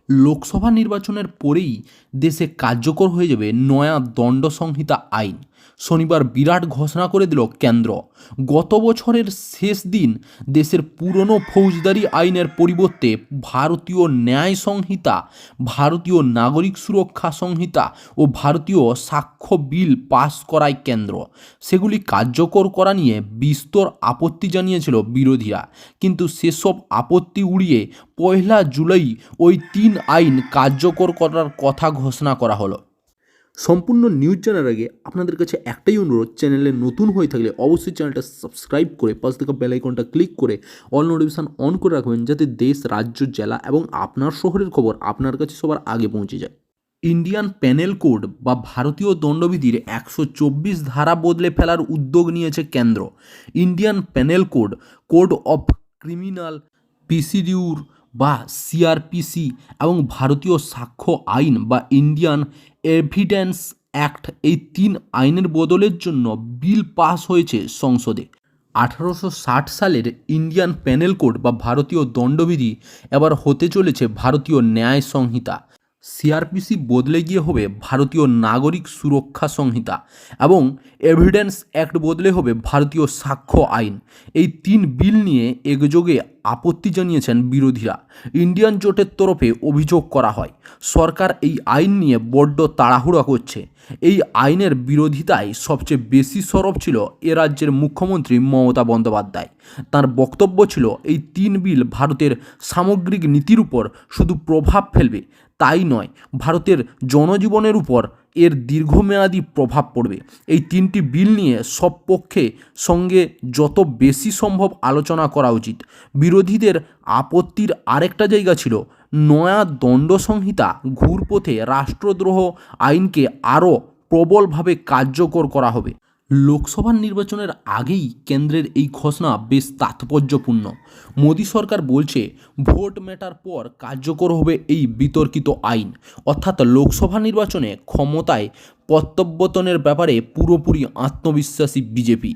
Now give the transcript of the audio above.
লোকসভা নির্বাচনের পরেই দেশে কার্যকর হয়ে যাবে নয়া দণ্ড সংহিতা আইন। শনিবার বিরাট ঘোষণা করে দিল কেন্দ্র। গত বছরের শেষ দিন দেশের পুরনো ফৌজদারি আইনের পরিবর্তে ভারতীয় ন্যায় সংহিতা, ভারতীয় নাগরিক সুরক্ষা সংহিতা ও ভারতীয় সাক্ষ্য বিল পাস করায় কেন্দ্র। সেগুলি কার্যকর করা নিয়ে বিস্তর আপত্তি জানিয়েছিল বিরোধীরা, কিন্তু সেসব আপত্তি উড়িয়ে 1 জুলাই ওই 3 আইন কার্যকর করার কথা ঘোষণা করা হলো। সম্পূর্ণ নিউজ জানার আগে আপনাদের কাছে একটাই অনুরোধ, চ্যানেলে নতুন হয়ে থাকলে অবশ্যই চ্যানেলটা সাবস্ক্রাইব করে পাশে থাকা বেল আইকনটা ক্লিক করে অল নোটিফিকেশন অন করে রাখবেন, যাতে দেশ, রাজ্য, জেলা এবং আপনার শহরের খবর আপনার কাছে সবার আগে পৌঁছে যায়। ইন্ডিয়ান প্যানেল কোড বা ভারতীয় দণ্ডবিধির 124 ধারা বদলে ফেলার উদ্যোগ নিয়েছে কেন্দ্র। Indian panel code, code of criminal procedure বা সিআরপিসি এবং ভারতীয় সাক্ষ্য আইন বা ইন্ডিয়ান এভিডেন্স অ্যাক্ট, এই 3 আইনের বদলের জন্য বিল পাস হয়েছে সংসদে। 1860 সালের ইন্ডিয়ান প্যানেল কোড বা ভারতীয় দণ্ডবিধি এবার হতে চলেছে ভারতীয় ন্যায় সংহিতা। সিআরপিসি বদলে গিয়ে হবে ভারতীয় নাগরিক সুরক্ষা সংহিতা এবং এভিডেন্স অ্যাক্ট বদলে হবে ভারতীয় সাক্ষ্য আইন। এই 3 বিল নিয়ে একযোগে আপত্তি জানিয়েছেন বিরোধীরা। ইন্ডিয়ান জোটের তরফে অভিযোগ করা হয়, সরকার এই আইন নিয়ে বড্ড তাড়াহুড়া করছে। এই আইনের বিরোধিতায় সবচেয়ে বেশি সরব ছিল এ রাজ্যের মুখ্যমন্ত্রী মমতা বন্দ্যোপাধ্যায়। তার বক্তব্য ছিল, এই 3 বিল ভারতের সামগ্রিক নীতির উপর শুধু প্রভাব ফেলবে তাই নয়, ভারতের জনজীবনের উপর এর দীর্ঘমেয়াদী প্রভাব পড়বে। এই 3টি বিল নিয়ে সব পক্ষে সঙ্গে যত বেশি সম্ভব আলোচনা করা উচিত। বিরোধীদের আপত্তির আরেকটা জায়গা ছিল নয়া দণ্ড সংহিতা ঘুরপথে রাষ্ট্রদ্রোহ আইনকে আরও প্রবলভাবে কার্যকর করা হবে। লোকসভা নির্বাচনের আগেই কেন্দ্রের এই ঘোষণা বেশ তাৎপর্যপূর্ণ। মোদী সরকার বলছে, ভোট মেটার পর কার্যকর হবে এই বিতর্কিত আইন, অর্থাৎ লোকসভা নির্বাচনে ক্ষমতায় প্রত্যাবর্তনের ব্যাপারে পুরোপুরি আত্মবিশ্বাসী বিজেপি।